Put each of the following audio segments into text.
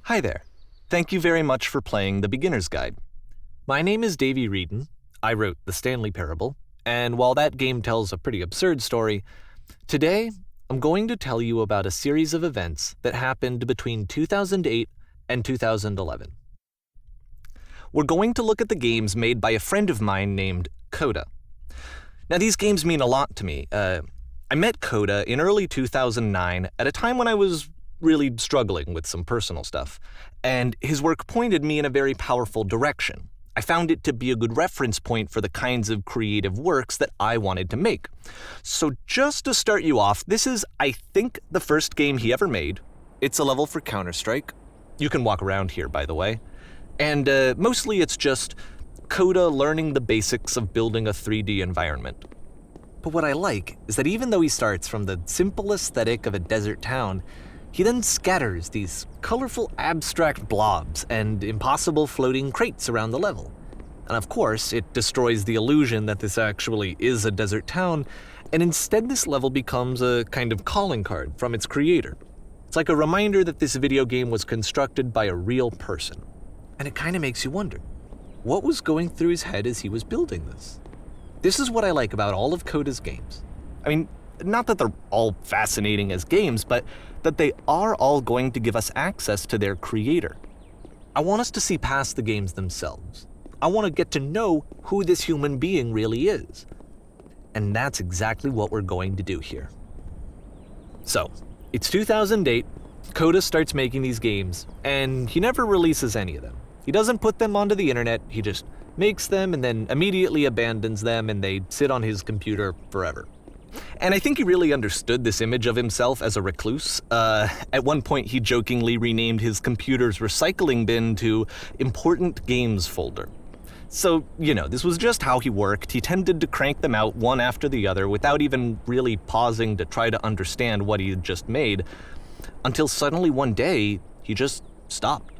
Hi there. Thank you very much for playing the Beginner's Guide. My name is Davey Wreden. I wrote the Stanley Parable, and while that game tells a pretty absurd story, today I'm going to tell you about a series of events that happened between 2008 and 2011. We're going to look at the games made by a friend of mine named Coda. Now, these games mean a lot to me. I met Coda in early 2009 at a time when I was really struggling with some personal stuff, and his work pointed me in a very powerful direction. I found it to be a good reference point for the kinds of creative works that I wanted to make. So just to start you off, this is, I think, the first game he ever made. It's a level for Counter-Strike. You can walk around here, by the way. And mostly it's just Coda learning the basics of building a 3D environment. But what I like is that even though he starts from the simple aesthetic of a desert town, he then scatters these colorful abstract blobs and impossible floating crates around the level. And of course, it destroys the illusion that this actually is a desert town, and instead this level becomes a kind of calling card from its creator. It's like a reminder that this video game was constructed by a real person. And it kind of makes you wonder, what was going through his head as he was building this? This is what I like about all of Coda's games. I mean, not that they're all fascinating as games, but that they are all going to give us access to their creator. I want us to see past the games themselves. I want to get to know who this human being really is. And that's exactly what we're going to do here. So, it's 2008, Coda starts making these games, and he never releases any of them. He doesn't put them onto the internet, he just makes them and then immediately abandons them, and they sit on his computer forever. And I think he really understood this image of himself as a recluse. At one point, he jokingly renamed his computer's recycling bin to Important Games Folder. So, this was just how he worked. He tended to crank them out one after the other without even really pausing to try to understand what he had just made, until suddenly one day, he just stopped.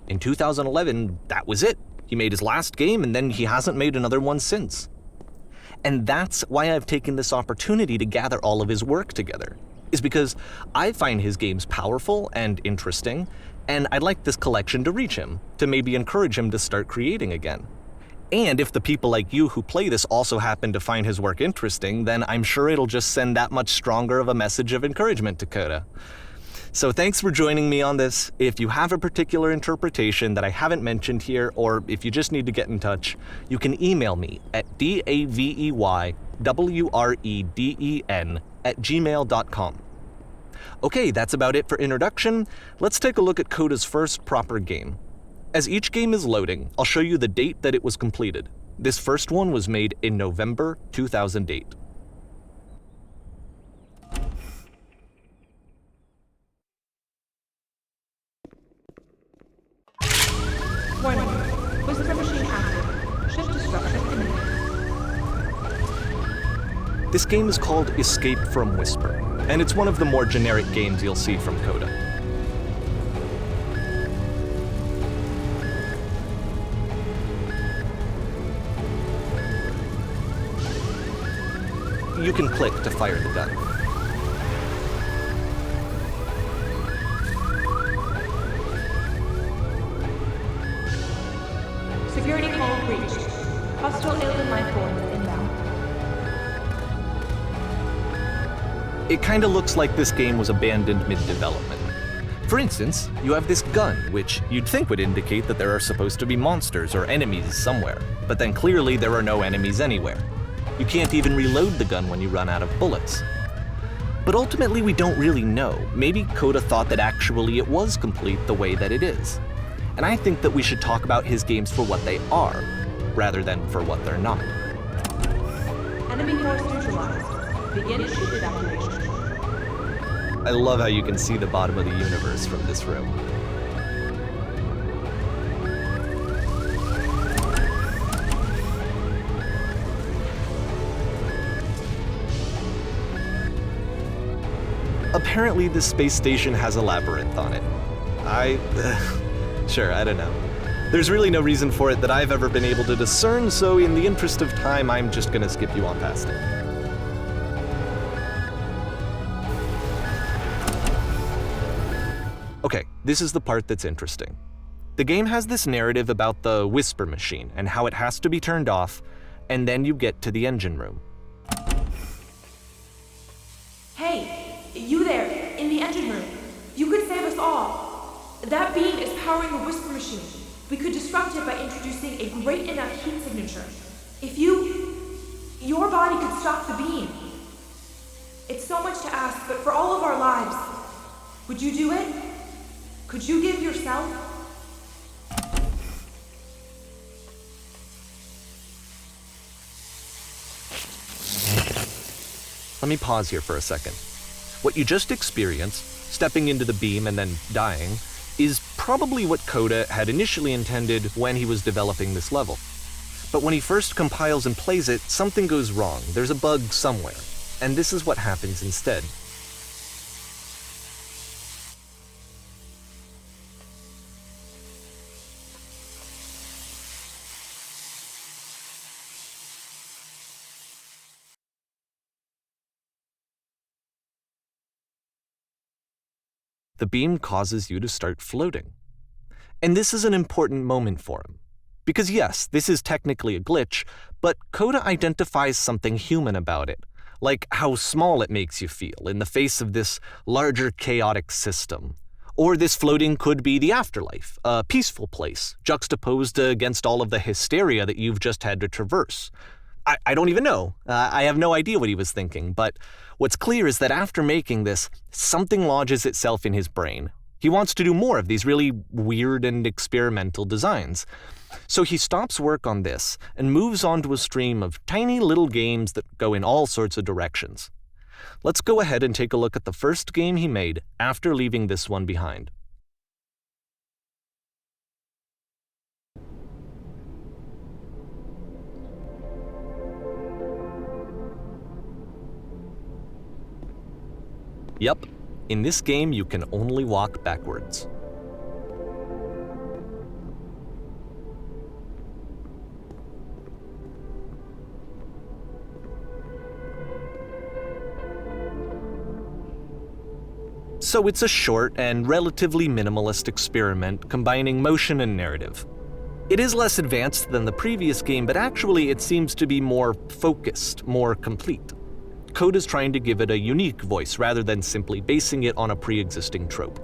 In 2011, that was it. He made his last game, and then he hasn't made another one since. And that's why I've taken this opportunity to gather all of his work together, is because I find his games powerful and interesting, and I'd like this collection to reach him, to maybe encourage him to start creating again. And if the people like you who play this also happen to find his work interesting, then I'm sure it'll just send that much stronger of a message of encouragement to Coda. So thanks for joining me on this. If you have a particular interpretation that I haven't mentioned here, or if you just need to get in touch, you can email me at daveywreden@gmail.com. Okay, that's about it for introduction. Let's take a look at Coda's first proper game. As each game is loading, I'll show you the date that it was completed. This first one was made in November 2008. Warning. Whisper machine active. Shift destruction imminent. This game is called Escape from Whisper, and it's one of the more generic games you'll see from Coda. You can click to fire the gun. Security call breached. Hostile alien life form inbound. It kinda looks like this game was abandoned mid-development. For instance, you have this gun, which you'd think would indicate that there are supposed to be monsters or enemies somewhere, but then clearly there are no enemies anywhere. You can't even reload the gun when you run out of bullets. But ultimately we don't really know. Maybe Coda thought that actually it was complete the way that it is. And I think that we should talk about his games for what they are, rather than for what they're not. Enemy force neutralized. Begin ship evacuation. I love how you can see the bottom of the universe from this room. Apparently this space station has a labyrinth on it. Sure, I don't know. There's really no reason for it that I've ever been able to discern, so in the interest of time, I'm just gonna skip you on past it. Okay, this is the part that's interesting. The game has this narrative about the whisper machine and how it has to be turned off, and then you get to the engine room. Hey, you there, in the engine room. You could save us all. That beam is powering the whisper machine. We could disrupt it by introducing a great enough heat signature. If your body could stop the beam. It's so much to ask, but for all of our lives, would you do it? Could you give yourself? Let me pause here for a second. What you just experienced, stepping into the beam and then dying, is probably what Coda had initially intended when he was developing this level. But when he first compiles and plays it, something goes wrong. There's a bug somewhere. And this is what happens instead. The beam causes you to start floating. And this is an important moment for him. Because yes, this is technically a glitch, but Coda identifies something human about it, like how small it makes you feel in the face of this larger chaotic system. Or this floating could be the afterlife, a peaceful place, juxtaposed against all of the hysteria that you've just had to traverse. I don't even know. I have no idea what he was thinking, but what's clear is that after making this, something lodges itself in his brain. He wants to do more of these really weird and experimental designs. So he stops work on this and moves on to a stream of tiny little games that go in all sorts of directions. Let's go ahead and take a look at the first game he made after leaving this one behind. Yep, in this game you can only walk backwards. So it's a short and relatively minimalist experiment combining motion and narrative. It is less advanced than the previous game, but actually it seems to be more focused, more complete. Coda's trying to give it a unique voice rather than simply basing it on a pre-existing trope.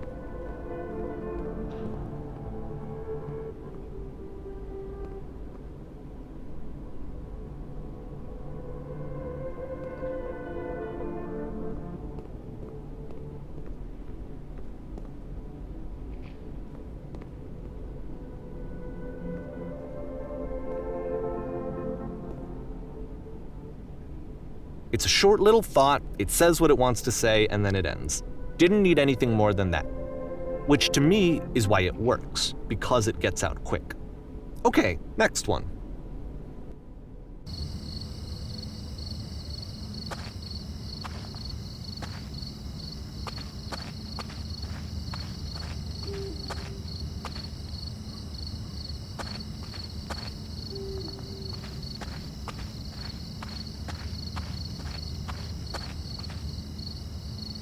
It's a short little thought, it says what it wants to say, and then it ends. Didn't need anything more than that. Which to me is why it works, because it gets out quick. Okay, next one.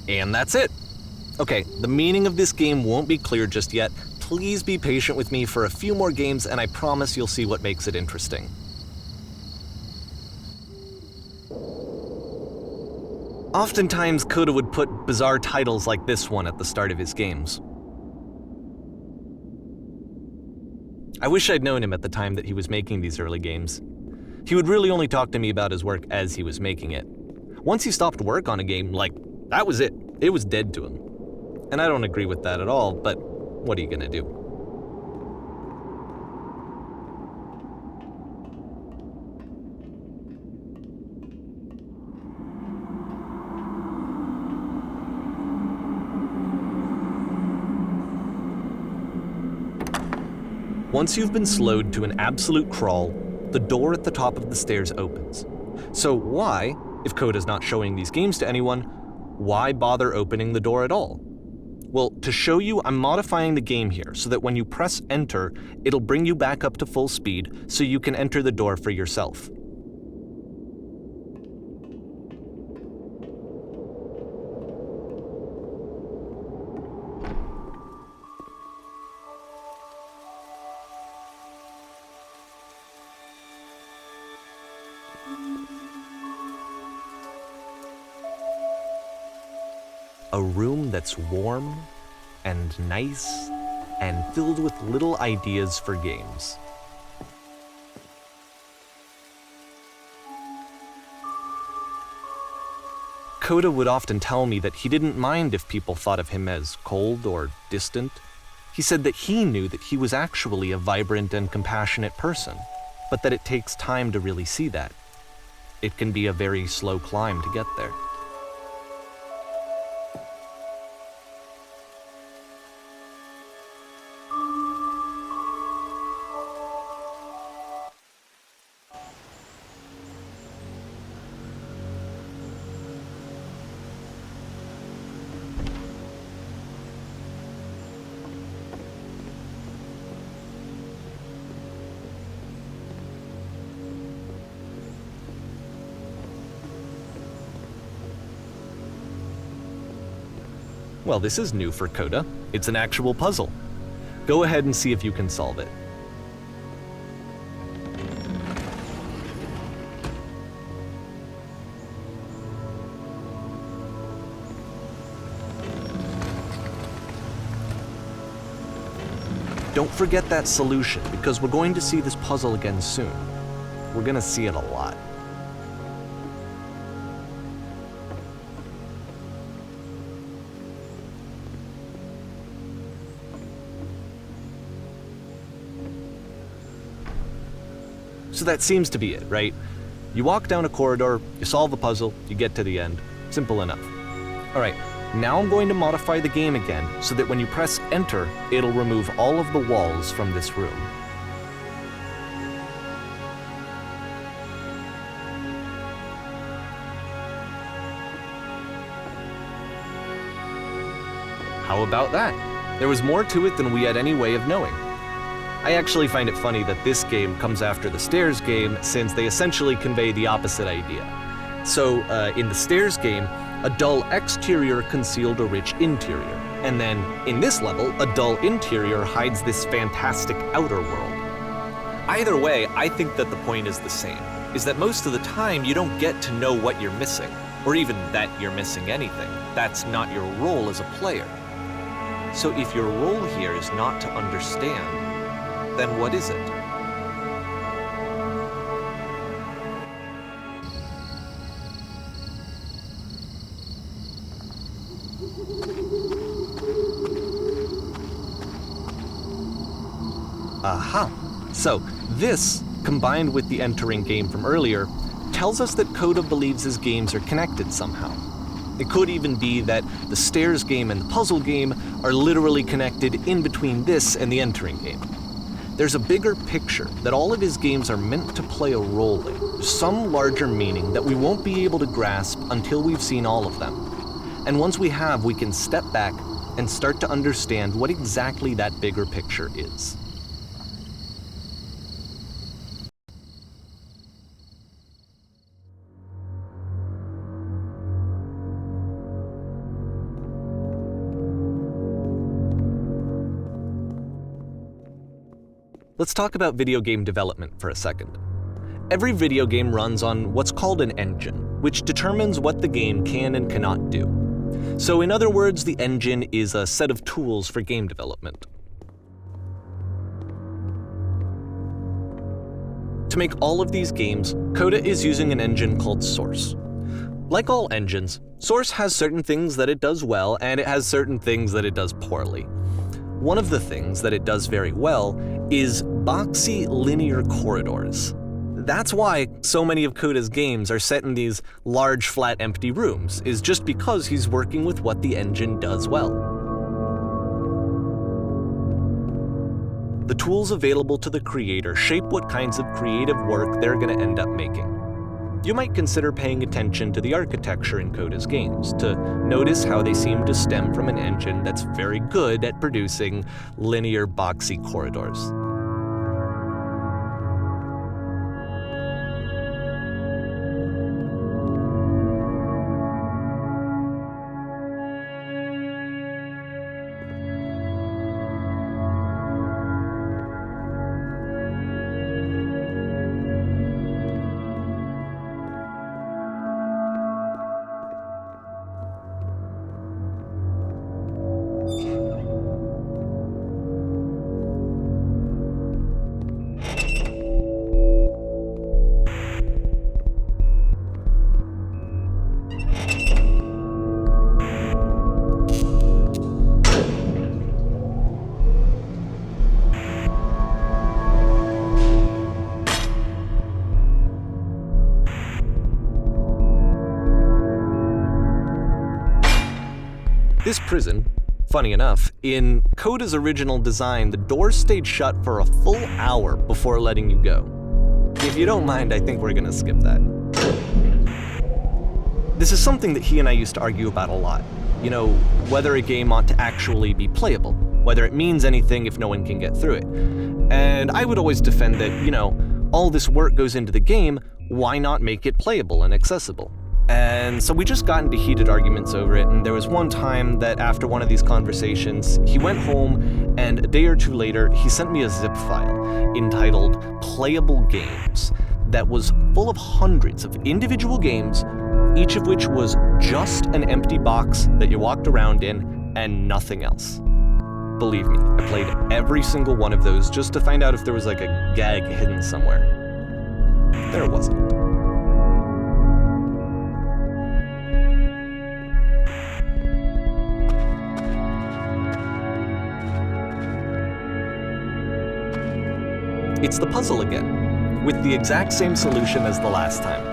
And that's it. Okay, the meaning of this game won't be clear just yet. Please be patient with me for a few more games and I promise you'll see what makes it interesting. Oftentimes, Coda would put bizarre titles like this one at the start of his games. I wish I'd known him at the time that he was making these early games. He would really only talk to me about his work as he was making it. Once he stopped work on a game, that was it. It was dead to him. And I don't agree with that at all, but what are you gonna do? Once you've been slowed to an absolute crawl, the door at the top of the stairs opens. So why, if Coda's not showing these games to anyone, why bother opening the door at all? Well, to show you, I'm modifying the game here so that when you press enter, it'll bring you back up to full speed so you can enter the door for yourself. A room that's warm and nice and filled with little ideas for games. Coda would often tell me that he didn't mind if people thought of him as cold or distant. He said that he knew that he was actually a vibrant and compassionate person, but that it takes time to really see that. It can be a very slow climb to get there. Well, this is new for Coda. It's an actual puzzle. Go ahead and see if you can solve it. Don't forget that solution, because we're going to see this puzzle again soon. We're going to see it a lot. So that seems to be it, right? You walk down a corridor, you solve the puzzle, you get to the end. Simple enough. All right, now I'm going to modify the game again so that when you press enter, it'll remove all of the walls from this room. How about that? There was more to it than we had any way of knowing. I actually find it funny that this game comes after the stairs game, since they essentially convey the opposite idea. So, in the stairs game, a dull exterior concealed a rich interior. And then, in this level, a dull interior hides this fantastic outer world. Either way, I think that the point is the same, is that most of the time you don't get to know what you're missing, or even that you're missing anything. That's not your role as a player. So if your role here is not to understand, then what is it? Aha! So, this, combined with the entering game from earlier, tells us that Coda believes his games are connected somehow. It could even be that the stairs game and the puzzle game are literally connected in between this and the entering game. There's a bigger picture that all of his games are meant to play a role in, some larger meaning that we won't be able to grasp until we've seen all of them. And once we have, we can step back and start to understand what exactly that bigger picture is. Let's talk about video game development for a second. Every video game runs on what's called an engine, which determines what the game can and cannot do. So in other words, the engine is a set of tools for game development. To make all of these games, Coda is using an engine called Source. Like all engines, Source has certain things that it does well, and it has certain things that it does poorly. One of the things that it does very well is boxy linear corridors. That's why so many of Coda's games are set in these large, flat, empty rooms, is just because he's working with what the engine does well. The tools available to the creator shape what kinds of creative work they're going to end up making. You might consider paying attention to the architecture in Coda's games, to notice how they seem to stem from an engine that's very good at producing linear, boxy corridors. This prison, funny enough, in Coda's original design, the doors stayed shut for a full hour before letting you go. If you don't mind, I think we're gonna skip that. This is something that he and I used to argue about a lot. You know, whether a game ought to actually be playable, whether it means anything if no one can get through it. And I would always defend that, all this work goes into the game, why not make it playable and accessible? And so we just got into heated arguments over it, and there was one time that after one of these conversations, he went home, and a day or two later, he sent me a zip file entitled Playable Games that was full of hundreds of individual games, each of which was just an empty box that you walked around in and nothing else. Believe me, I played every single one of those just to find out if there was like a gag hidden somewhere. There wasn't. It's the puzzle again, with the exact same solution as the last time.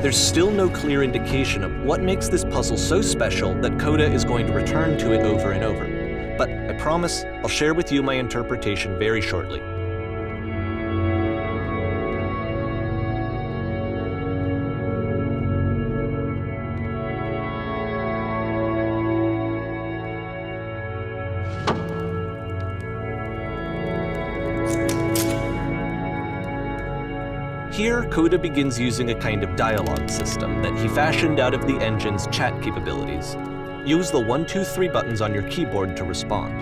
There's still no clear indication of what makes this puzzle so special that Coda is going to return to it over and over. But I promise I'll share with you my interpretation very shortly. Here, Coda begins using a kind of dialogue system that he fashioned out of the engine's chat capabilities. Use the 1, 2, 3 buttons on your keyboard to respond.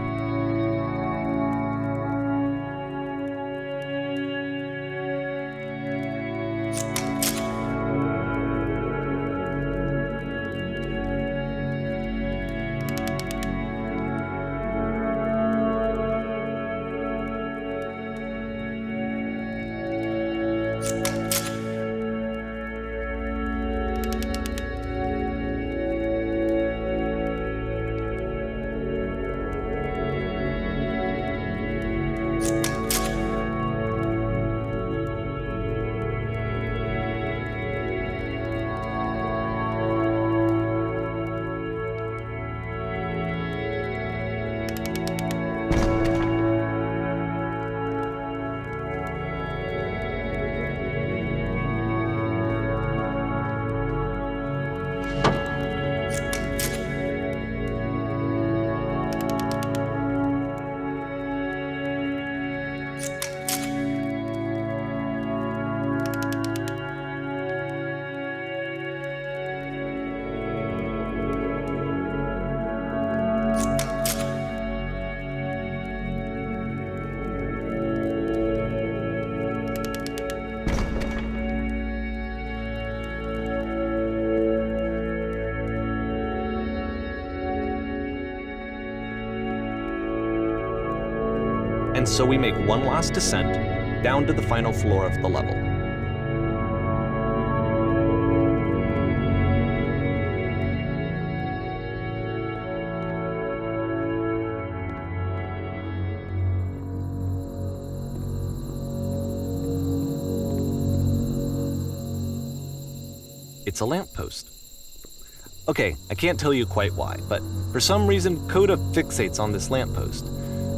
And so we make one last descent down to the final floor of the level. It's a lamppost. Okay, I can't tell you quite why, but for some reason Coda fixates on this lamppost.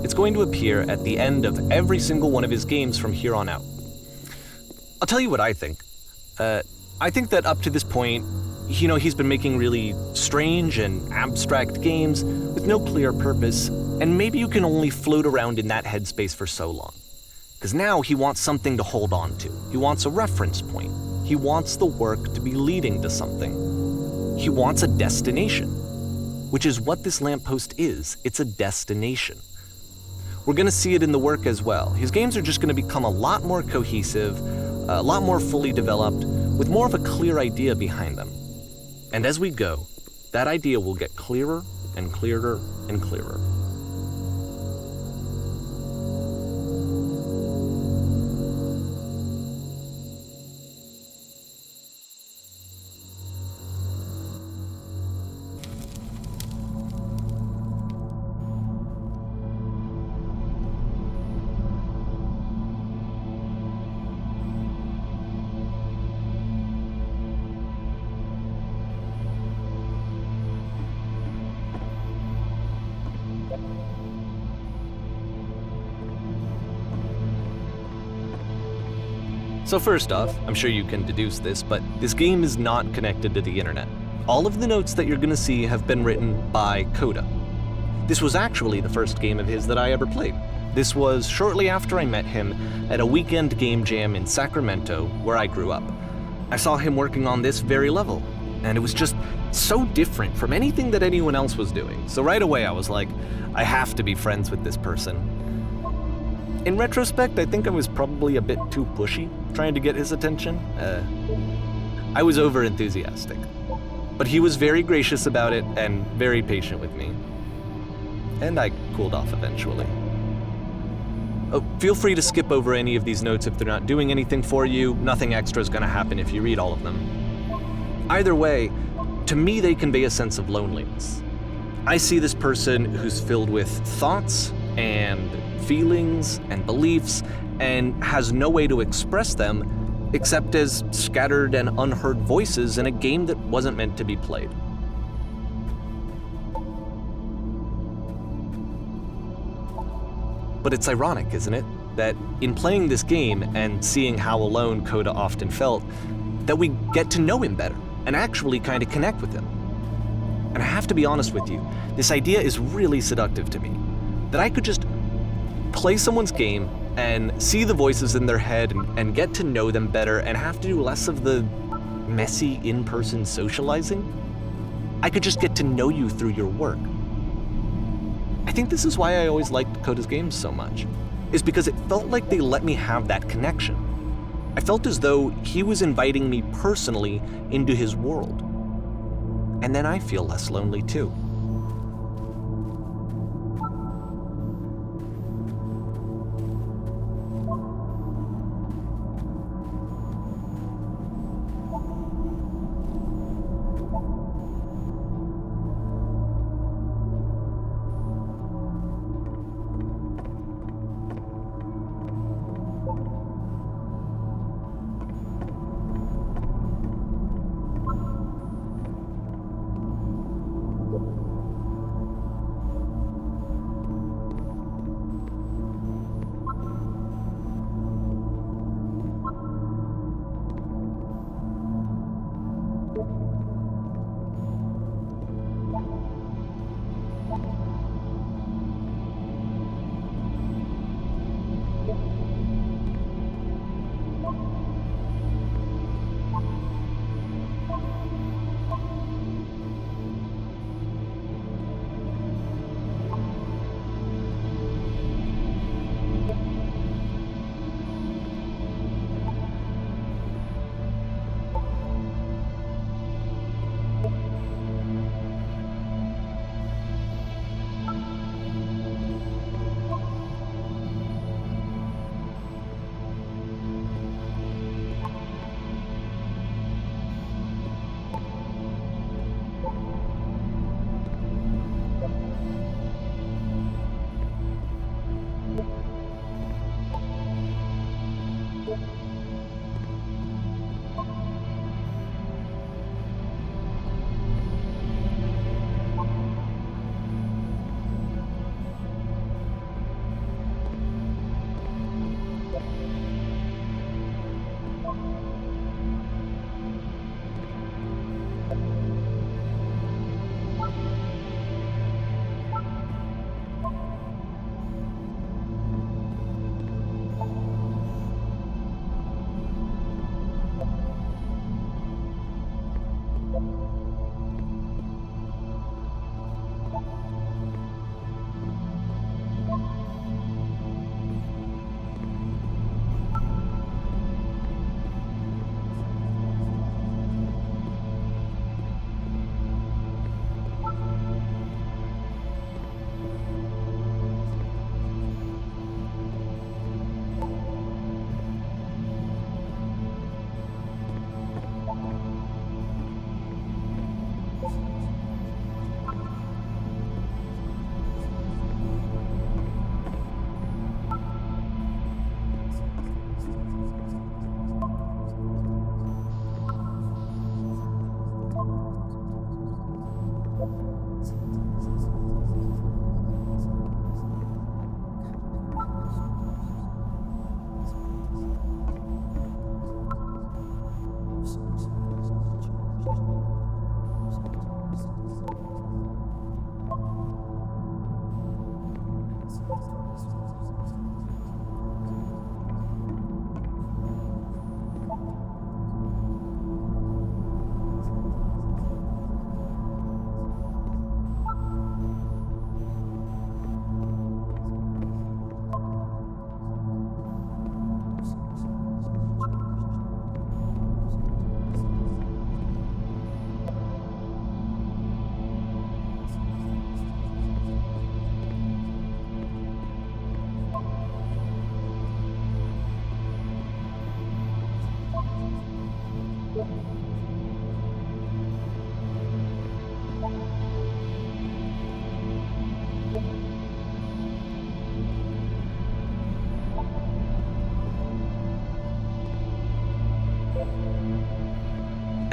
It's going to appear at the end of every single one of his games from here on out. I'll tell you what I think. I think that up to this point, he's been making really strange and abstract games with no clear purpose, and maybe you can only float around in that headspace for so long. Because now he wants something to hold on to. He wants a reference point. He wants the work to be leading to something. He wants a destination, which is what this lamppost is. It's a destination. We're going to see it in the work as well. His games are just going to become a lot more cohesive, a lot more fully developed, with more of a clear idea behind them. And as we go, that idea will get clearer and clearer and clearer. So first off, I'm sure you can deduce this, but this game is not connected to the internet. All of the notes that you're gonna see have been written by Coda. This was actually the first game of his that I ever played. This was shortly after I met him at a weekend game jam in Sacramento, where I grew up. I saw him working on this very level, and it was just so different from anything that anyone else was doing. So right away I was like, I have to be friends with this person. In retrospect, I think I was probably a bit too pushy, trying to get his attention. I was over-enthusiastic. But he was very gracious about it and very patient with me. And I cooled off eventually. Oh, feel free to skip over any of these notes if they're not doing anything for you. Nothing extra is gonna happen if you read all of them. Either way, to me they convey a sense of loneliness. I see this person who's filled with thoughts and feelings and beliefs and has no way to express them except as scattered and unheard voices in a game that wasn't meant to be played. But it's ironic, isn't it, that in playing this game and seeing how alone Coda often felt, that we get to know him better and actually kind of connect with him. And I have to be honest with you, this idea is really seductive to me, that I could just play someone's game and see the voices in their head and get to know them better and have to do less of the messy in-person socializing. I could just get to know you through your work. I think this is why I always liked Coda's games so much, is because it felt like they let me have that connection. I felt as though he was inviting me personally into his world. And then I feel less lonely too.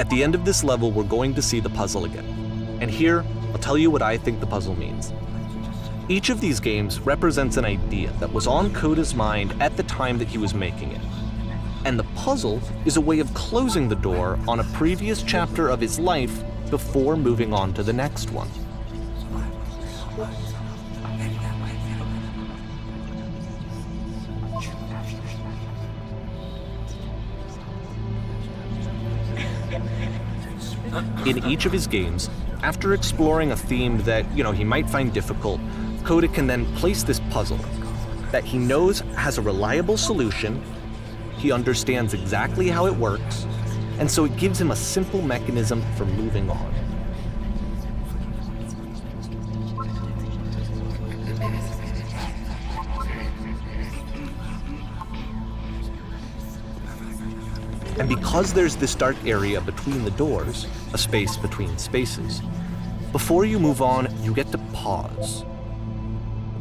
At the end of this level, we're going to see the puzzle again. And here, I'll tell you what I think the puzzle means. Each of these games represents an idea that was on Coda's mind at the time that he was making it. And the puzzle is a way of closing the door on a previous chapter of his life before moving on to the next one. In each of his games, after exploring a theme that, he might find difficult, Coda can then place this puzzle that he knows has a reliable solution, he understands exactly how it works, and so it gives him a simple mechanism for moving on. And because there's this dark area between the doors, a space between spaces, before you move on, you get to pause.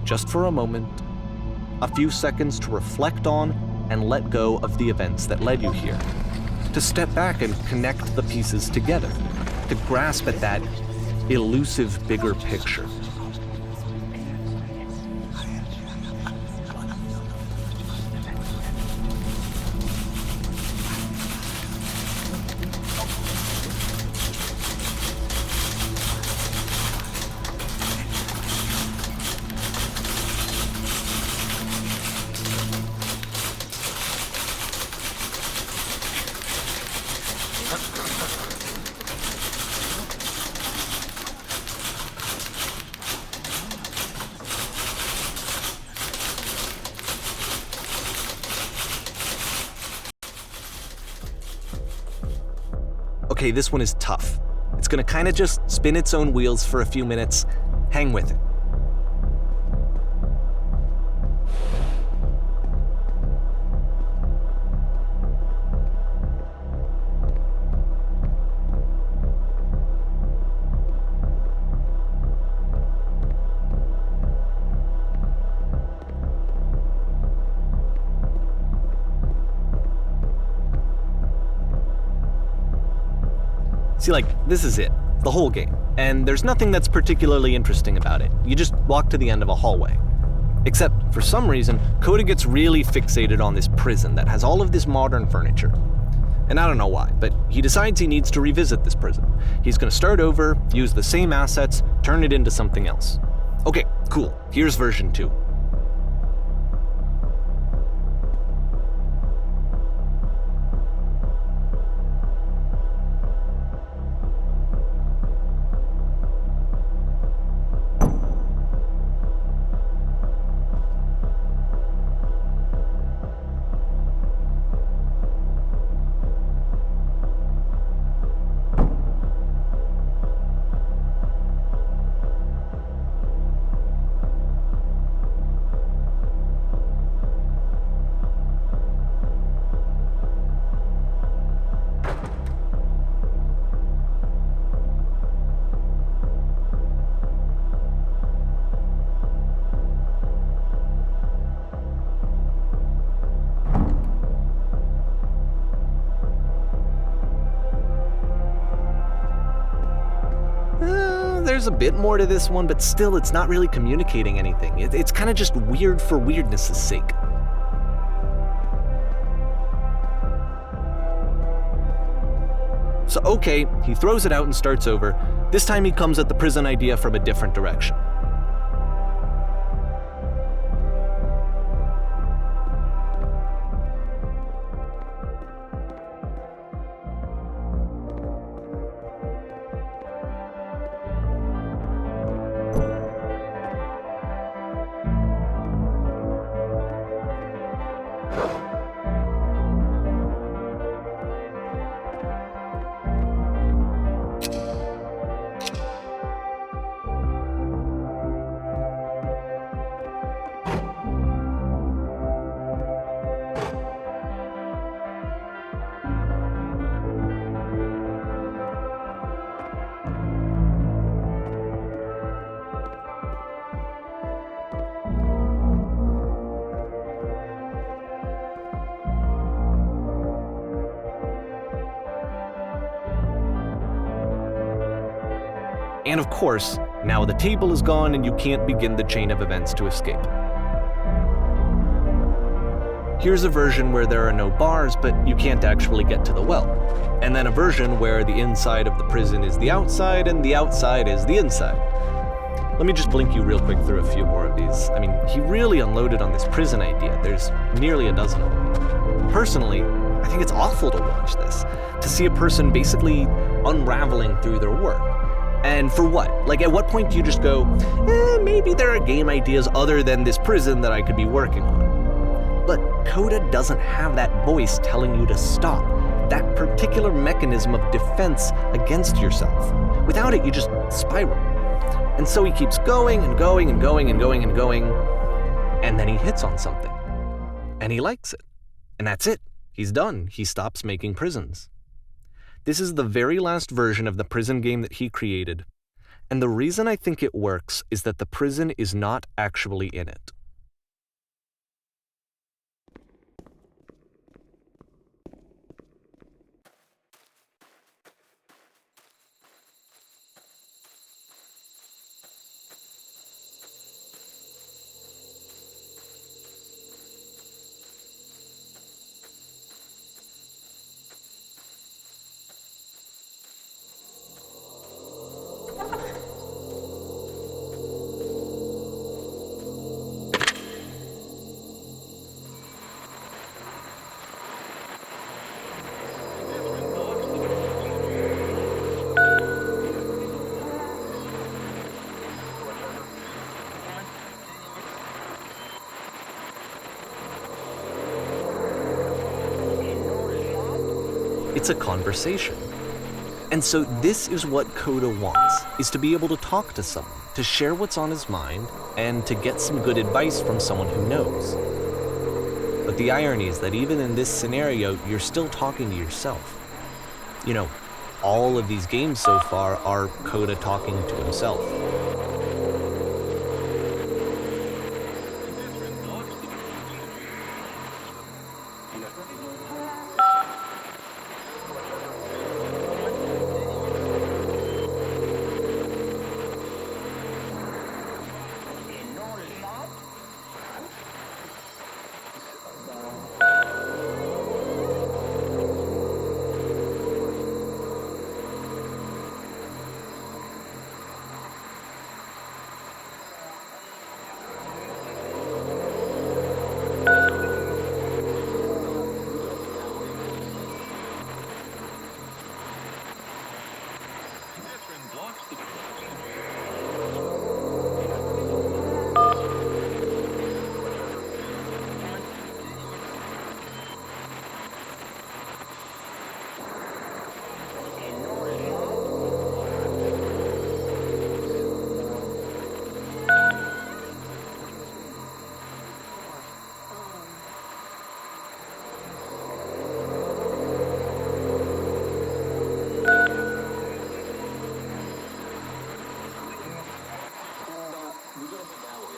Just for a moment, a few seconds to reflect on and let go of the events that led you here, to step back and connect the pieces together, to grasp at that elusive bigger picture. Okay, this one is tough. It's gonna kind of just spin its own wheels for a few minutes. Hang with it. See, this is it, the whole game, and there's nothing that's particularly interesting about it. You just walk to the end of a hallway. Except, for some reason, Coda gets really fixated on this prison that has all of this modern furniture. And I don't know why, but he decides he needs to revisit this prison. He's gonna start over, use the same assets, turn it into something else. Okay, cool, here's version 2. There's a bit more to this one, but still it's not really communicating anything. It's kind of just weird for weirdness' sake. So okay, he throws it out and starts over. This time he comes at the prison idea from a different direction. And of course, now the table is gone and you can't begin the chain of events to escape. Here's a version where there are no bars, but you can't actually get to the well. And then a version where the inside of the prison is the outside and the outside is the inside. Let me just blink you real quick through a few more of these. I mean, he really unloaded on this prison idea. There's nearly a dozen of them. Personally, I think it's awful to watch this, to see a person basically unraveling through their work. And for what? Like, at what point do you just go, maybe there are game ideas other than this prison that I could be working on? But Coda doesn't have that voice telling you to stop, that particular mechanism of defense against yourself. Without it, you just spiral. And so he keeps going and going and going and going and going, and then he hits on something. And he likes it. And that's it. He's done. He stops making prisons. This is the very last version of the prison game that he created. And the reason I think it works is that the prison is not actually in it. It's a conversation. And so this is what Coda wants, is to be able to talk to someone, to share what's on his mind, and to get some good advice from someone who knows. But the irony is that even in this scenario, you're still talking to yourself. You know, all of these games so far are Coda talking to himself.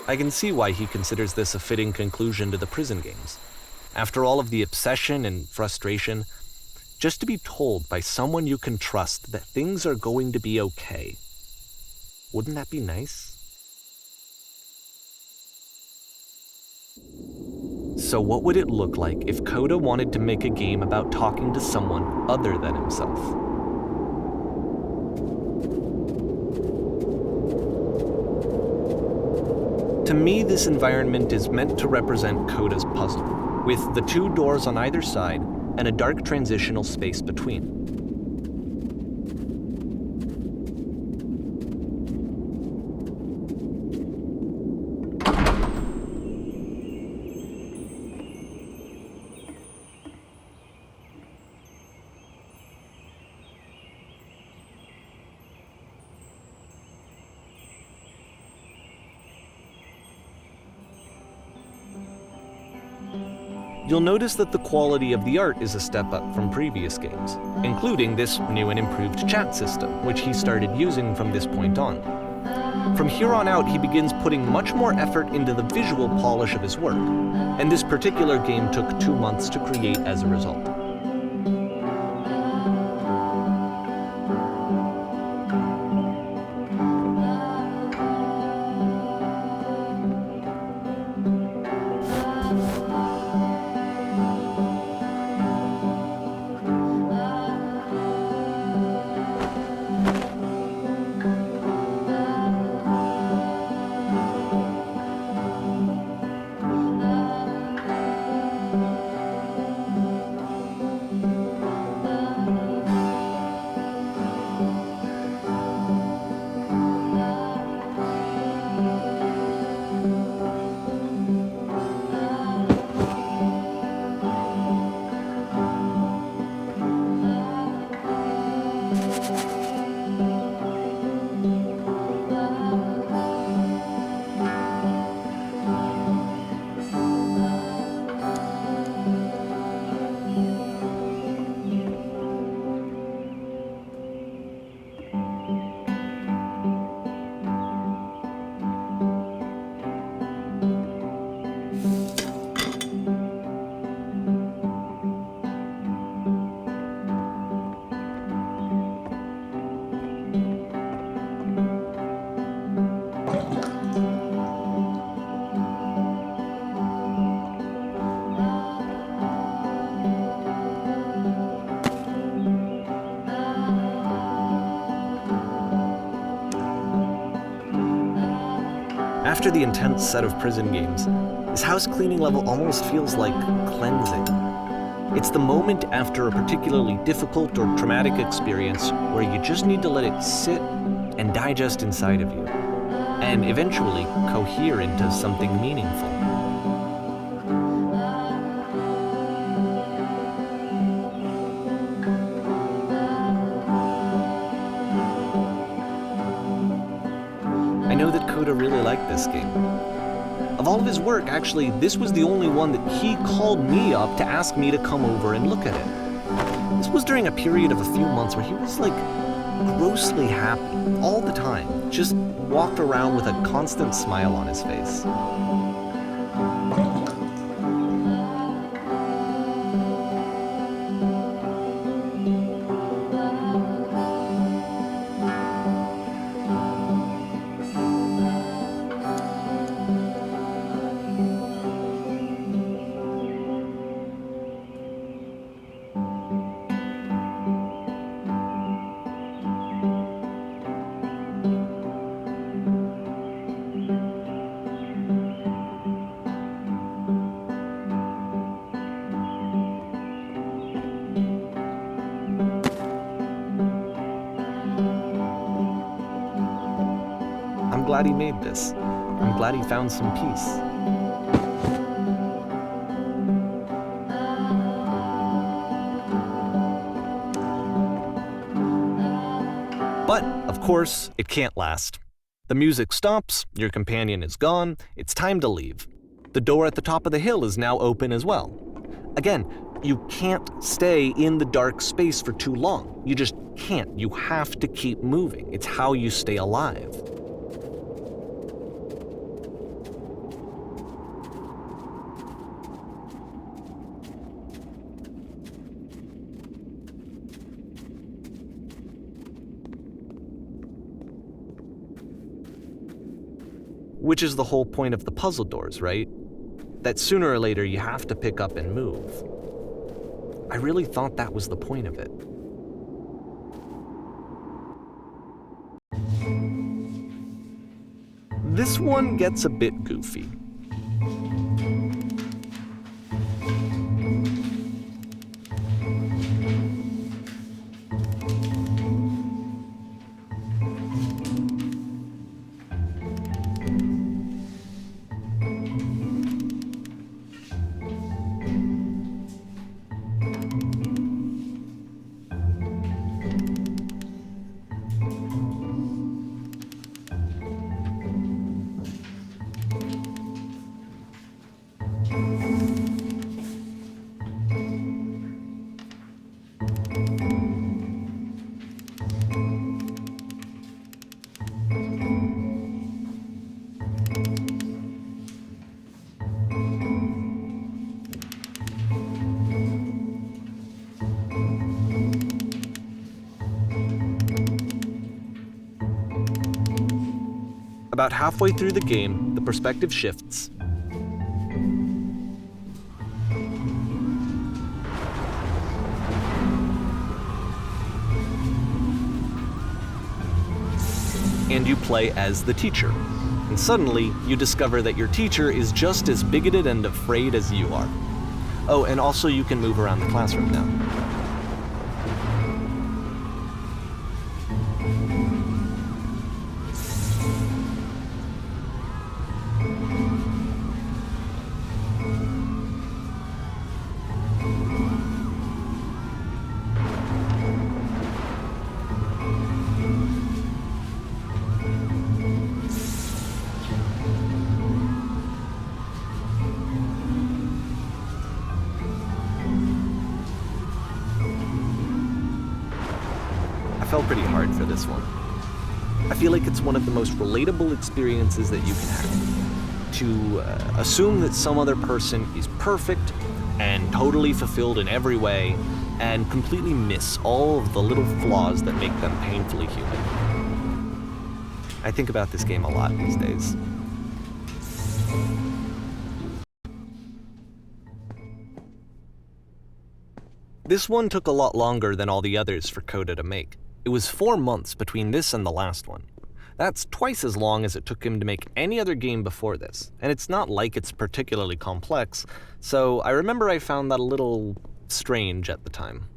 I can see why he considers this a fitting conclusion to the prison games. After all of the obsession and frustration, just to be told by someone you can trust that things are going to be okay. Wouldn't that be nice? So what would it look like if Coda wanted to make a game about talking to someone other than himself? To me, this environment is meant to represent Coda's puzzle, with the two doors on either side and a dark transitional space between. You'll notice that the quality of the art is a step up from previous games, including this new and improved chat system, which he started using from this point on. From here on out, he begins putting much more effort into the visual polish of his work, and this particular game took 2 months to create as a result. After the intense set of prison games, this house cleaning level almost feels like cleansing. It's the moment after a particularly difficult or traumatic experience where you just need to let it sit and digest inside of you, and eventually cohere into something meaningful. I know that Coda really liked this game. Of all of his work, actually, this was the only one that he called me up to ask me to come over and look at it. This was during a period of a few months where he was like grossly happy all the time, just walked around with a constant smile on his face. I'm glad he made this. I'm glad he found some peace. But, of course, it can't last. The music stops, your companion is gone, it's time to leave. The door at the top of the hill is now open as well. Again, you can't stay in the dark space for too long. You just can't. You have to keep moving. It's how you stay alive. Which is the whole point of the puzzle doors, right? That sooner or later you have to pick up and move. I really thought that was the point of it. This one gets a bit goofy. About halfway through the game, the perspective shifts. And you play as the teacher. And suddenly, you discover that your teacher is just as bigoted and afraid as you are. Oh, and also you can move around the classroom now. I felt pretty hard for this one. I feel like it's one of the most relatable experiences that you can have. To assume that some other person is perfect and totally fulfilled in every way, and completely miss all of the little flaws that make them painfully human. I think about this game a lot these days. This one took a lot longer than all the others for Coda to make. It was 4 months between this and the last one. That's twice as long as it took him to make any other game before this, and it's not like it's particularly complex, so I remember I found that a little strange at the time.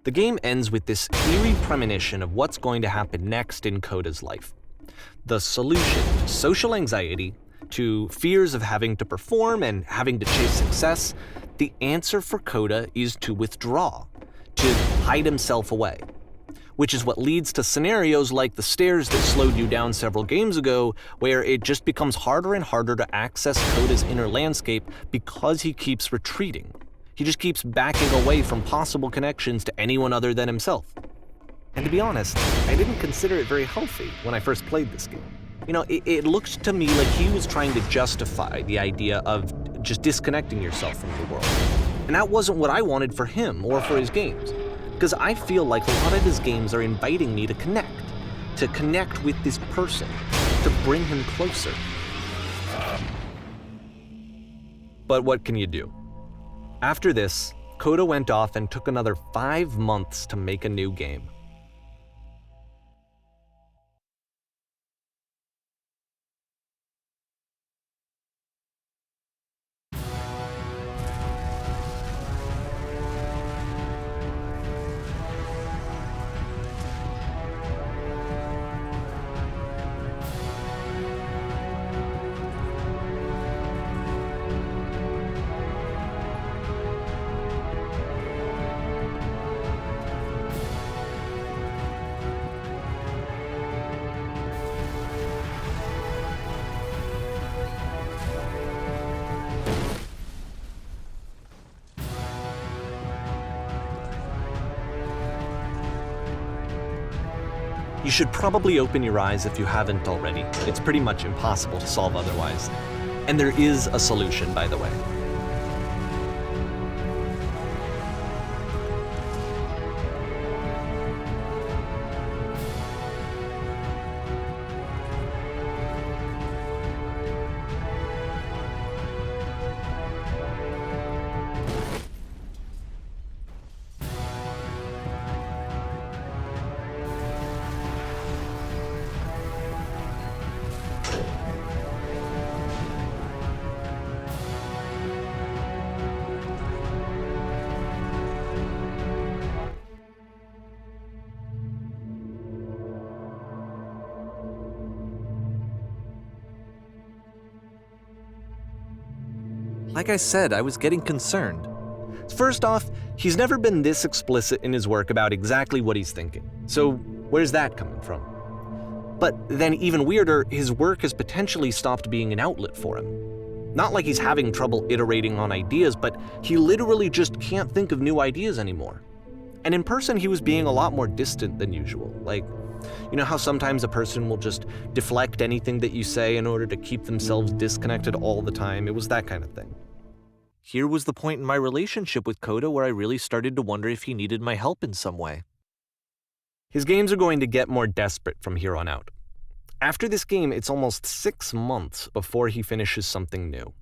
The game ends with this eerie premonition of what's going to happen next in Coda's life. The solution to social anxiety, to fears of having to perform and having to chase success, the answer for Coda is to withdraw, to hide himself away. Which is what leads to scenarios like the stairs that slowed you down several games ago, where it just becomes harder and harder to access Coda's inner landscape because he keeps retreating. He just keeps backing away from possible connections to anyone other than himself. And to be honest, I didn't consider it very healthy when I first played this game. You know, it looked to me like he was trying to justify the idea of just disconnecting yourself from the world. And that wasn't what I wanted for him or for his games. Because I feel like a lot of his games are inviting me to connect with this person, to bring him closer. But what can you do? After this, Coda went off and took another 5 months to make a new game. You should probably open your eyes if you haven't already. It's pretty much impossible to solve otherwise. And there is a solution, by the way. like I said, I was getting concerned. First off, he's never been this explicit in his work about exactly what he's thinking. So where's that coming from? But then even weirder, his work has potentially stopped being an outlet for him. Not like he's having trouble iterating on ideas, but he literally just can't think of new ideas anymore. And in person, he was being a lot more distant than usual. Like, you know how sometimes a person will just deflect anything that you say in order to keep themselves disconnected all the time? It was that kind of thing. Here was the point in my relationship with Coda where I really started to wonder if he needed my help in some way. His games are going to get more desperate from here on out. After this game, it's almost 6 months before he finishes something new.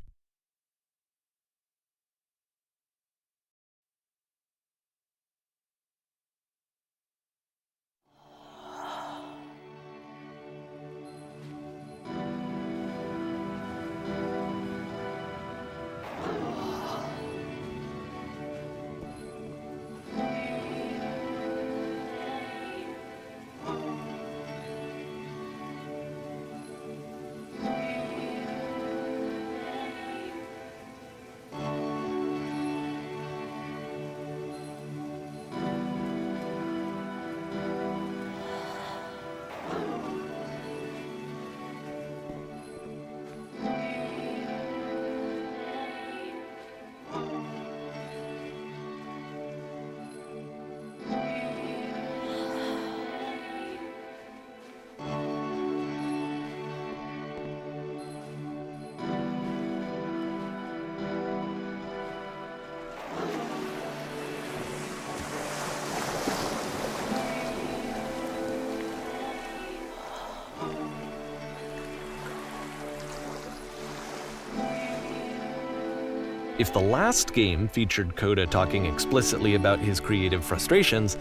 If the last game featured Coda talking explicitly about his creative frustrations,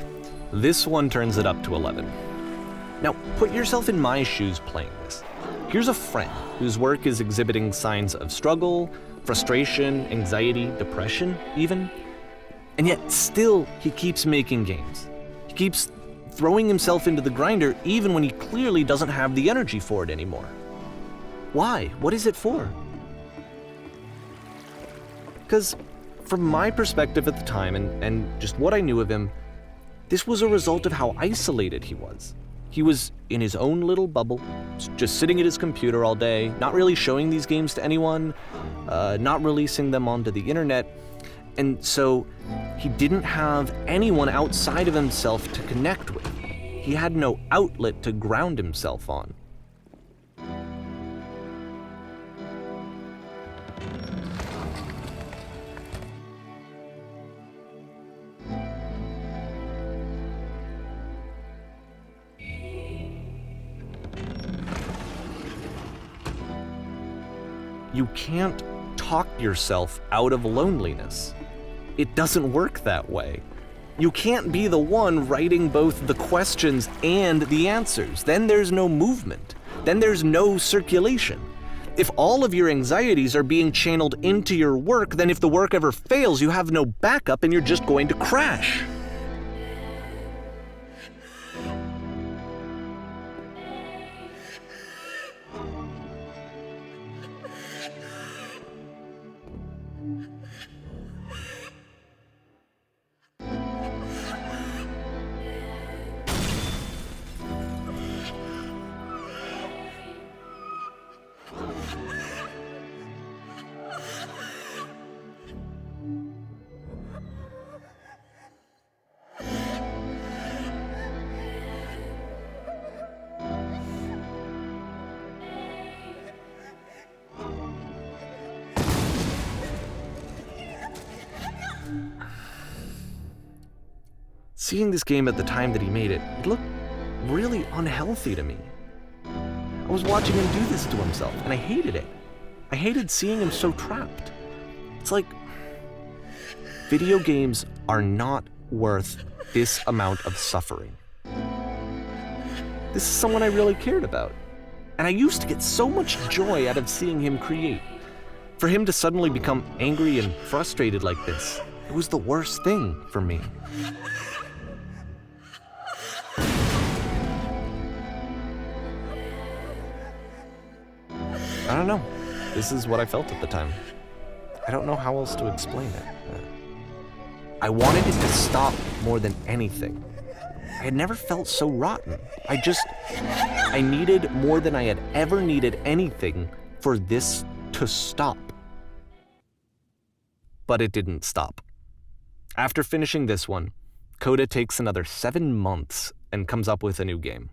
this one turns it up to 11. Now, put yourself in my shoes playing this. Here's a friend whose work is exhibiting signs of struggle, frustration, anxiety, depression, even. And yet, still, he keeps making games. He keeps throwing himself into the grinder even when he clearly doesn't have the energy for it anymore. Why? What is it for? Because from my perspective at the time and just what I knew of him, this was a result of how isolated he was. He was in his own little bubble, just sitting at his computer all day, not really showing these games to anyone, not releasing them onto the internet, and so he didn't have anyone outside of himself to connect with. He had no outlet to ground himself on. You can't talk yourself out of loneliness. It doesn't work that way. You can't be the one writing both the questions and the answers. Then there's no movement. Then there's no circulation. If all of your anxieties are being channeled into your work, then if the work ever fails, you have no backup and you're just going to crash. Seeing this game at the time that he made it, it looked really unhealthy to me. I was watching him do this to himself, and I hated it. I hated seeing him so trapped. It's like, video games are not worth this amount of suffering. This is someone I really cared about. And I used to get so much joy out of seeing him create. For him to suddenly become angry and frustrated like this, it was the worst thing for me. I don't know. This is what I felt at the time. I don't know how else to explain it. I wanted it to stop more than anything. I had never felt so rotten. I needed more than I had ever needed anything for this to stop. But it didn't stop. After finishing this one, Coda takes another 7 months and comes up with a new game.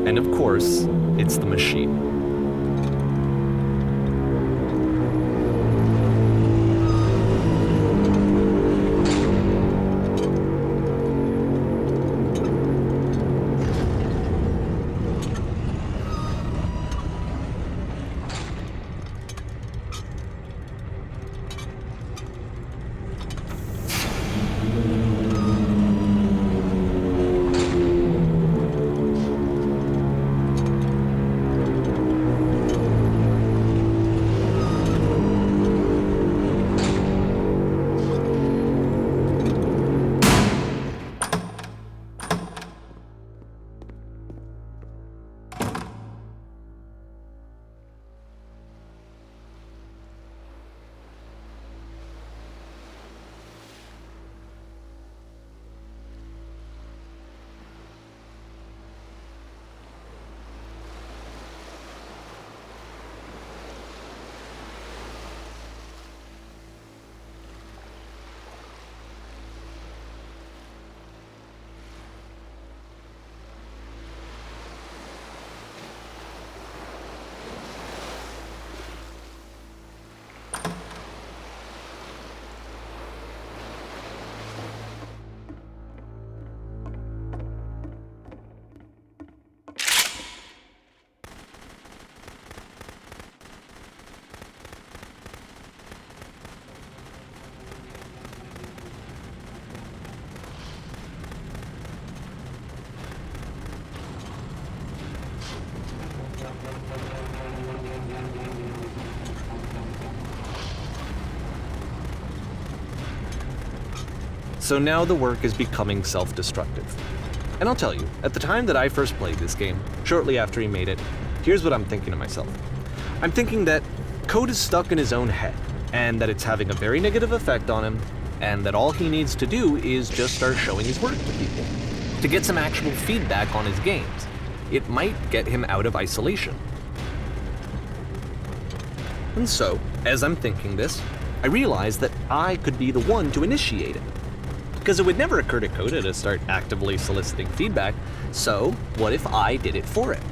And of course, it's the machine. So now the work is becoming self-destructive. And I'll tell you, at the time that I first played this game, shortly after he made it, here's what I'm thinking to myself. I'm thinking that code is stuck in his own head, and that it's having a very negative effect on him, and that all he needs to do is just start showing his work to people, to get some actual feedback on his games. It might get him out of isolation. And so, as I'm thinking this, I realize that I could be the one to initiate it. Because it would never occur to Coda to start actively soliciting feedback, so what if I did it for him?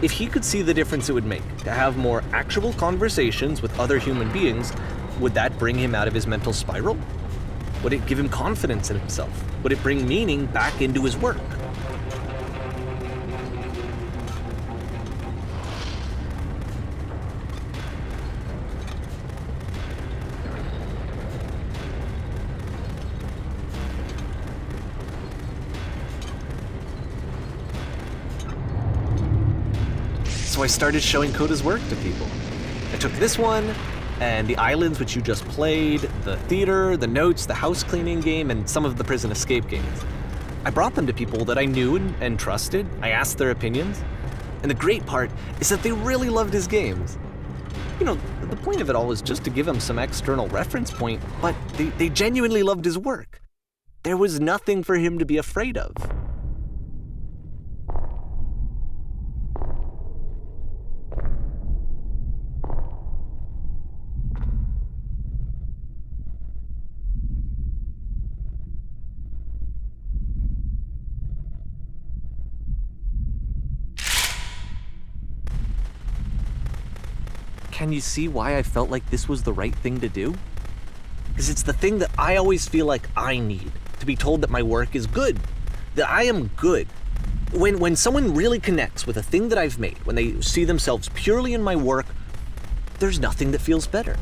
If he could see the difference it would make to have more actual conversations with other human beings, would that bring him out of his mental spiral? Would it give him confidence in himself? Would it bring meaning back into his work? So I started showing Coda's work to people. I took this one, and the islands which you just played, the theater, the notes, the house cleaning game, and some of the prison escape games. I brought them to people that I knew and trusted. I asked their opinions. And the great part is that they really loved his games. You know, the point of it all was just to give him some external reference point, but they genuinely loved his work. There was nothing for him to be afraid of. can you see why I felt like this was the right thing to do? Because it's the thing that I always feel like I need, to be told that my work is good, that I am good. When someone really connects with a thing that I've made, when they see themselves purely in my work, there's nothing that feels better.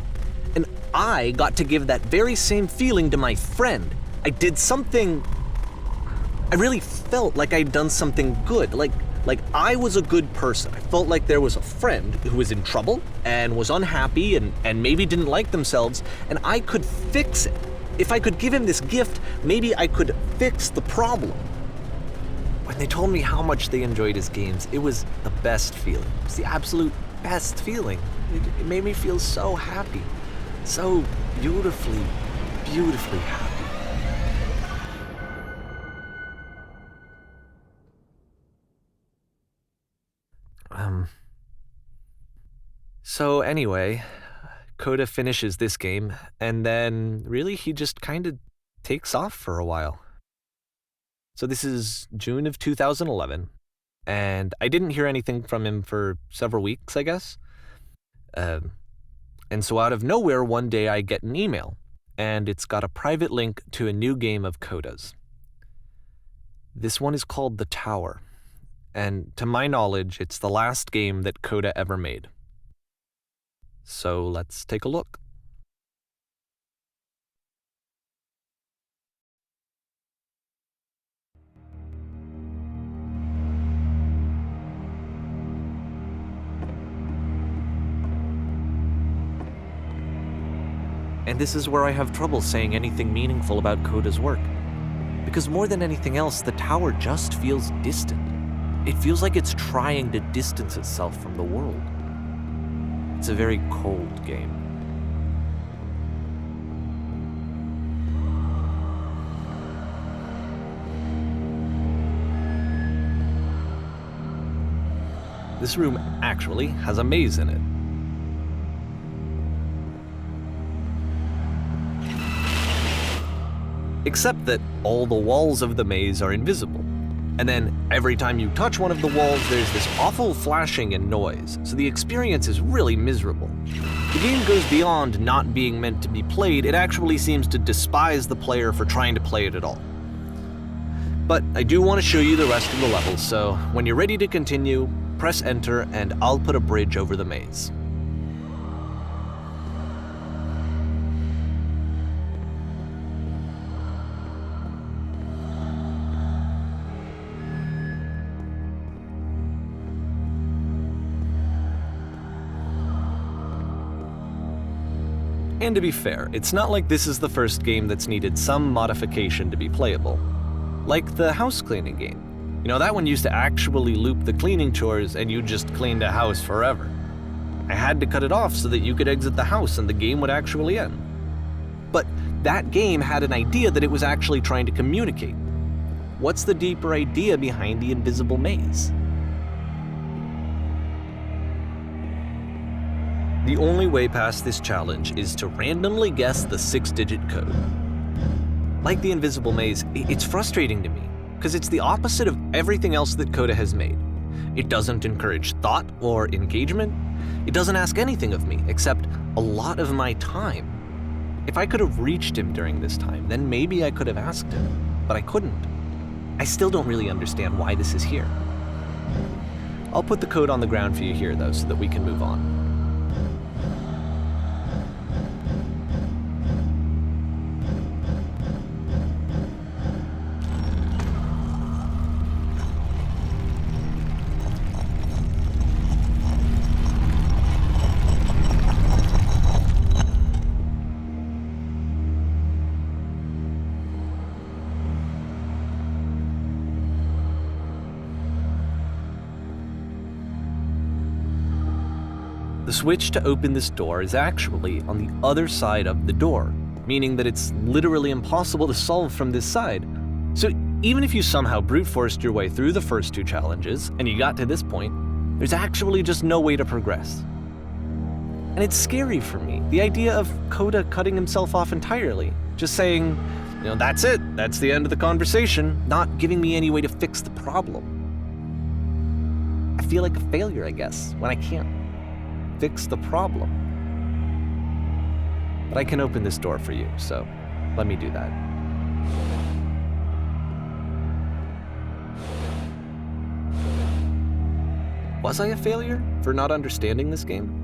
And I got to give that very same feeling to my friend. I did something, I really felt like I'd done something good, like I was a good person. I felt like there was a friend who was in trouble and was unhappy and maybe didn't like themselves, and I could fix it. If I could give him this gift, maybe I could fix the problem. When they told me how much they enjoyed his games, it was the best feeling. It was the absolute best feeling. It made me feel so happy, so beautifully, beautifully happy. So anyway, Coda finishes this game, and then really he just kind of takes off for a while. So this is June of 2011, and I didn't hear anything from him for several weeks, I guess. And so out of nowhere, one day I get an email, and it's got a private link to a new game of Coda's. This one is called The Tower, and to my knowledge, it's the last game that Coda ever made. So let's take a look. And this is where I have trouble saying anything meaningful about Coda's work. Because more than anything else, the tower just feels distant. It feels like it's trying to distance itself from the world. It's a very cold game. This room actually has a maze in it. Except that all the walls of the maze are invisible. And then every time you touch one of the walls, there's this awful flashing and noise, so the experience is really miserable. The game goes beyond not being meant to be played, it actually seems to despise the player for trying to play it at all. But I do want to show you the rest of the levels, so when you're ready to continue, press enter and I'll put a bridge over the maze. And to be fair, it's not like this is the first game that's needed some modification to be playable. Like the house cleaning game. You know, that one used to actually loop the cleaning chores and you just cleaned a house forever. I had to cut it off so that you could exit the house and the game would actually end. But that game had an idea that it was actually trying to communicate. What's the deeper idea behind the invisible maze? The only way past this challenge is to randomly guess the 6-digit code. Like the invisible maze, it's frustrating to me, because it's the opposite of everything else that Coda has made. It doesn't encourage thought or engagement. It doesn't ask anything of me, except a lot of my time. If I could have reached him during this time, then maybe I could have asked him, but I couldn't. I still don't really understand why this is here. I'll put the code on the ground for you here, though, so that we can move on. The switch to open this door is actually on the other side of the door, meaning that it's literally impossible to solve from this side. So even if you somehow brute forced your way through the first 2 challenges and you got to this point, there's actually just no way to progress. And it's scary for me, the idea of Coda cutting himself off entirely, just saying, you know, that's it, that's the end of the conversation, not giving me any way to fix the problem. I feel like a failure, I guess, when I can't. fix the problem. But I can open this door for you, so let me do that. Was I a failure for not understanding this game?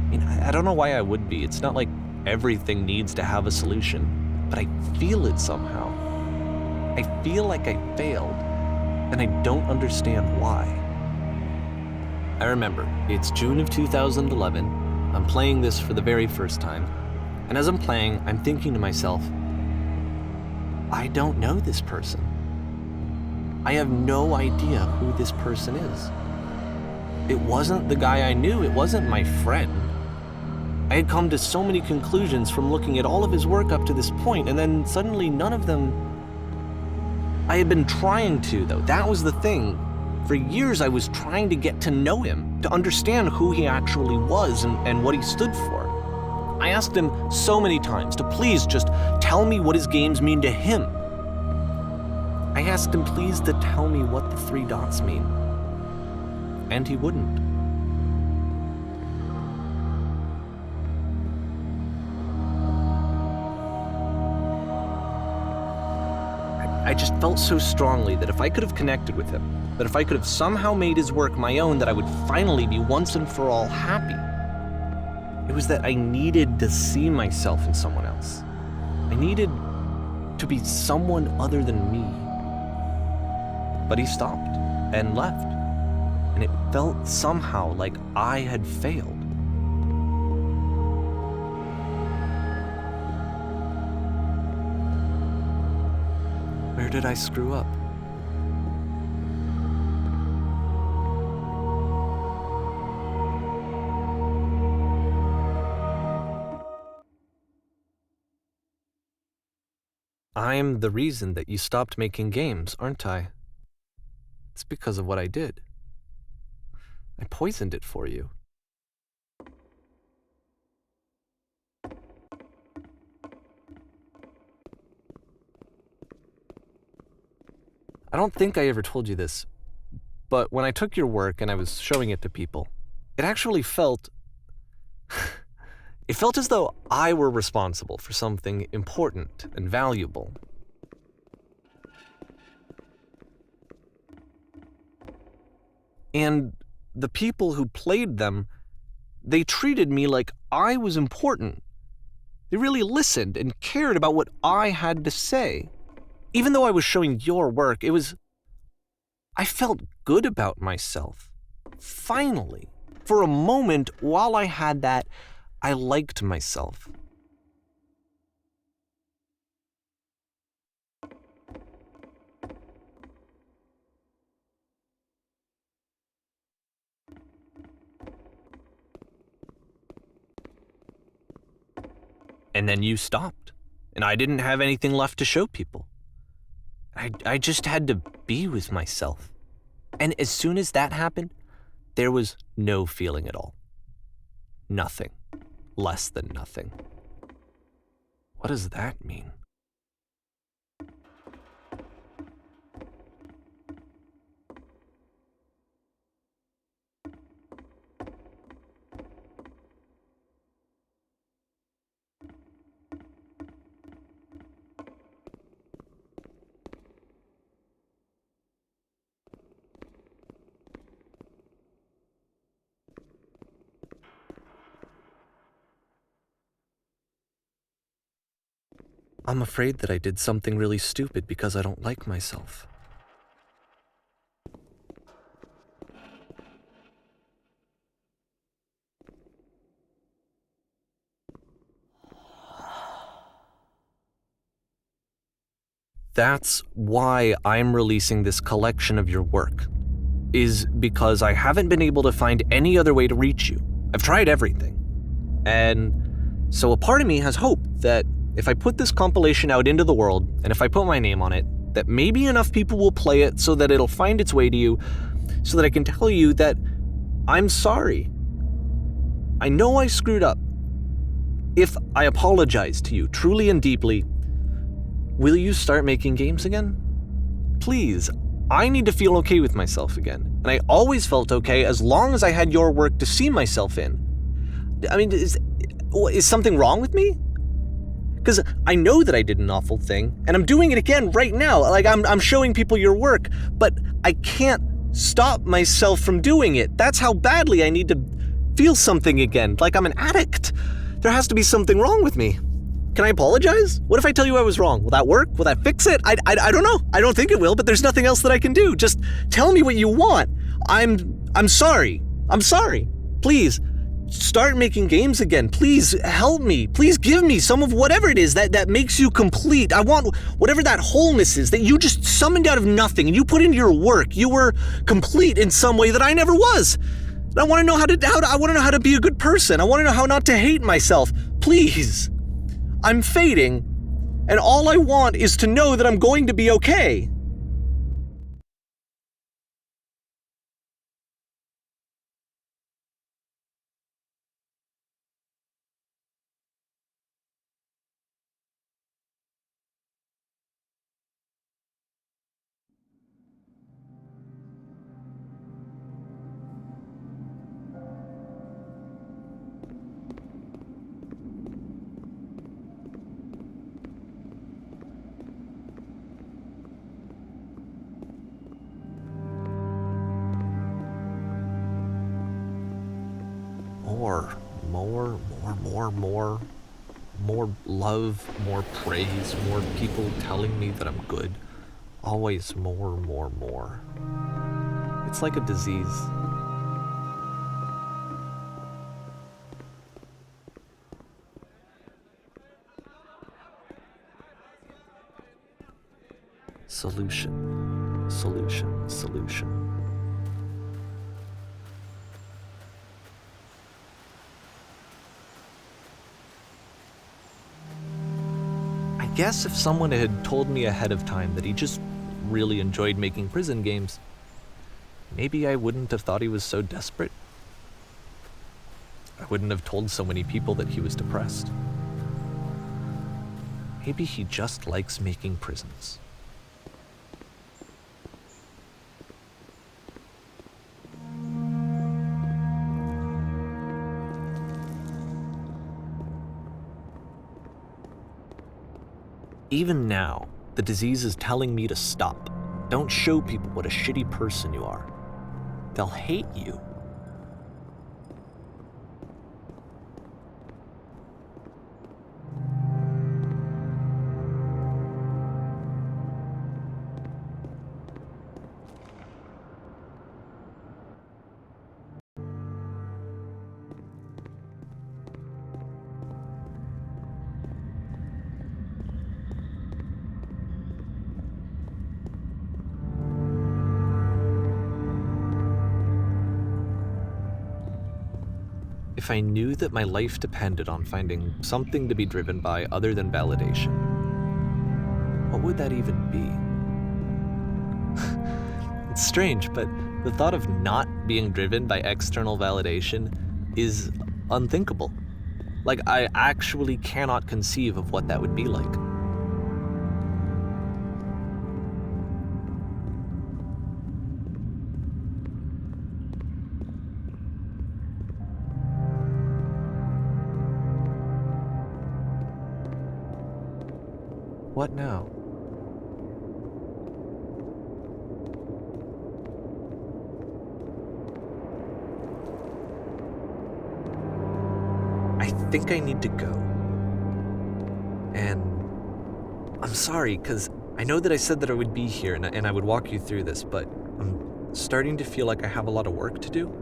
I mean, I don't know why I would be. It's not like everything needs to have a solution, but I feel it somehow. I feel like I failed, and I don't understand why. I remember, it's June of 2011. I'm playing this for the very first time, and as I'm playing, I'm thinking to myself, I don't know this person. I have no idea who this person is. It wasn't the guy I knew, it wasn't my friend. I had come to so many conclusions from looking at all of his work up to this point, and then suddenly none of them... I had been trying to, though. That was the thing. For years I was trying to get to know him, to understand who he actually was and what he stood for. I asked him so many times to please just tell me what his games mean to him. I asked him please to tell me what the 3 dots mean. And he wouldn't. I just felt so strongly that if I could have connected with him, that if I could have somehow made his work my own, that I would finally be once and for all happy. It was that I needed to see myself in someone else. I needed to be someone other than me. But he stopped and left, and it felt somehow like I had failed. Where did I screw up? I'm the reason that you stopped making games, aren't I? It's because of what I did. I poisoned it for you. I don't think I ever told you this, but when I took your work and I was showing it to people, it actually felt... it felt as though I were responsible for something important and valuable. And the people who played them, they treated me like I was important. They really listened and cared about what I had to say. Even though I was showing your work, I felt good about myself. Finally. For a moment, while I had that, I liked myself. And then you stopped, and I didn't have anything left to show people. I just had to be with myself. And as soon as that happened, there was no feeling at all. Nothing. Less than nothing. What does that mean? I'm afraid that I did something really stupid because I don't like myself. That's why I'm releasing this collection of your work, is because I haven't been able to find any other way to reach you. I've tried everything. And so a part of me has hope that if I put this compilation out into the world, and if I put my name on it, that maybe enough people will play it so that it'll find its way to you, so that I can tell you that I'm sorry. I know I screwed up. If I apologize to you truly and deeply, will you start making games again? Please, I need to feel okay with myself again. And I always felt okay as long as I had your work to see myself in. I mean, is something wrong with me? Because I know that I did an awful thing, and I'm doing it again right now. Like, I'm showing people your work, but I can't stop myself from doing it. That's how badly I need to feel something again, like I'm an addict. There has to be something wrong with me. Can I apologize? What if I tell you I was wrong? Will that work? Will that fix it? I don't know. I don't think it will, but there's nothing else that I can do. Just tell me what you want. I'm sorry. I'm sorry. Please, start making games again. Please help me. Please give me some of whatever it is that makes you complete. I want whatever that wholeness is that you just summoned out of nothing and you put into your work. You were complete in some way that I never was. And I want to know how to be a good person. I want to know how not to hate myself. Please. I'm fading, and all I want is to know that I'm going to be okay. More love, more praise, more people telling me that I'm good. Always more. It's like a disease. Solution. I guess if someone had told me ahead of time that he just really enjoyed making prison games, maybe I wouldn't have thought he was so desperate. I wouldn't have told so many people that he was depressed. Maybe he just likes making prisons. Even now, the disease is telling me to stop. Don't show people what a shitty person you are. They'll hate you. If I knew that my life depended on finding something to be driven by other than validation, what would that even be? It's strange, but the thought of not being driven by external validation is unthinkable. Like, I actually cannot conceive of what that would be like. What now? I think I need to go. And I'm sorry, because I know that I said that I would be here and I would walk you through this, but I'm starting to feel like I have a lot of work to do.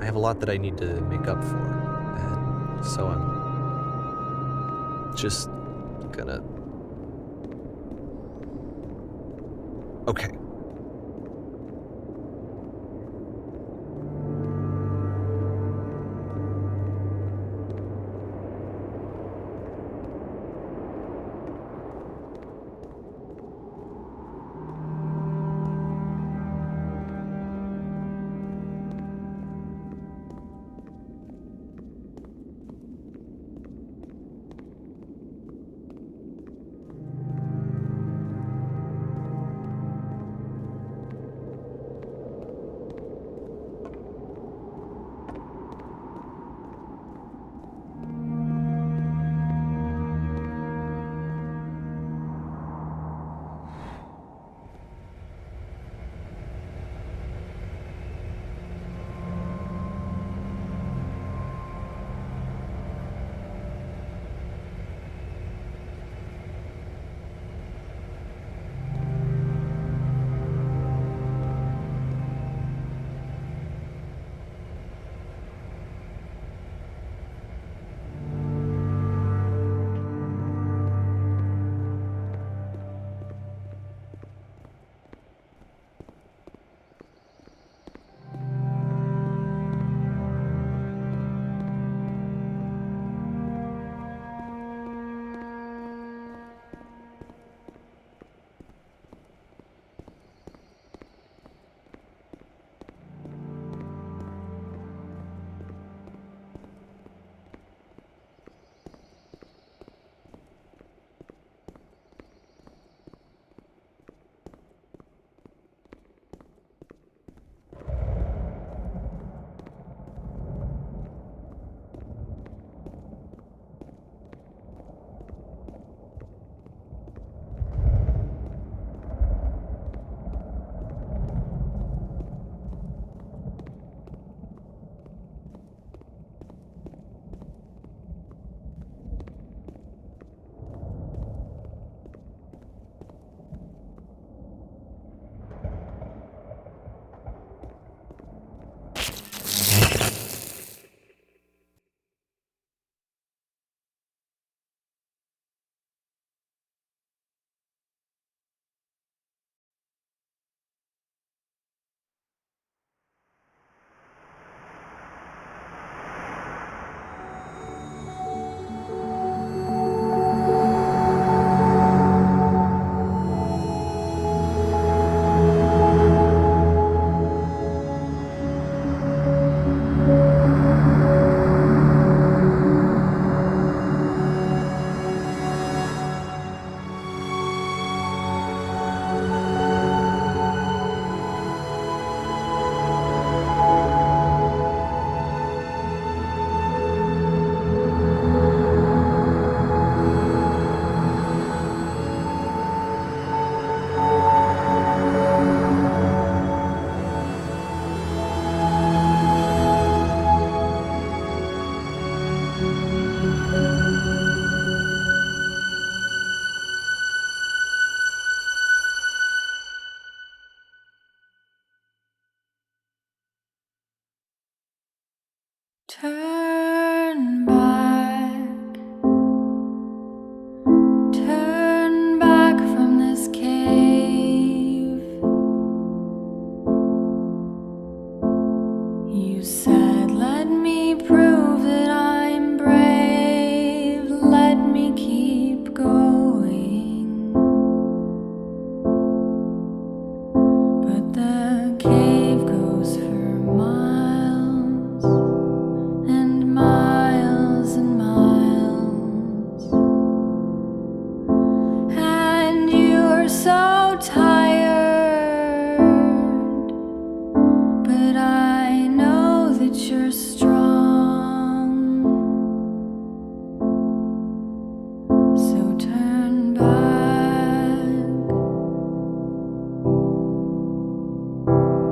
I have a lot that I need to make up for. And so I'm just gonna... Okay.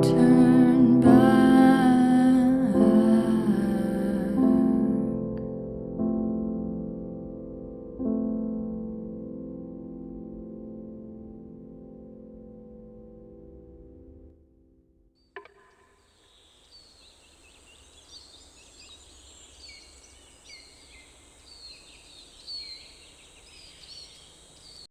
Turn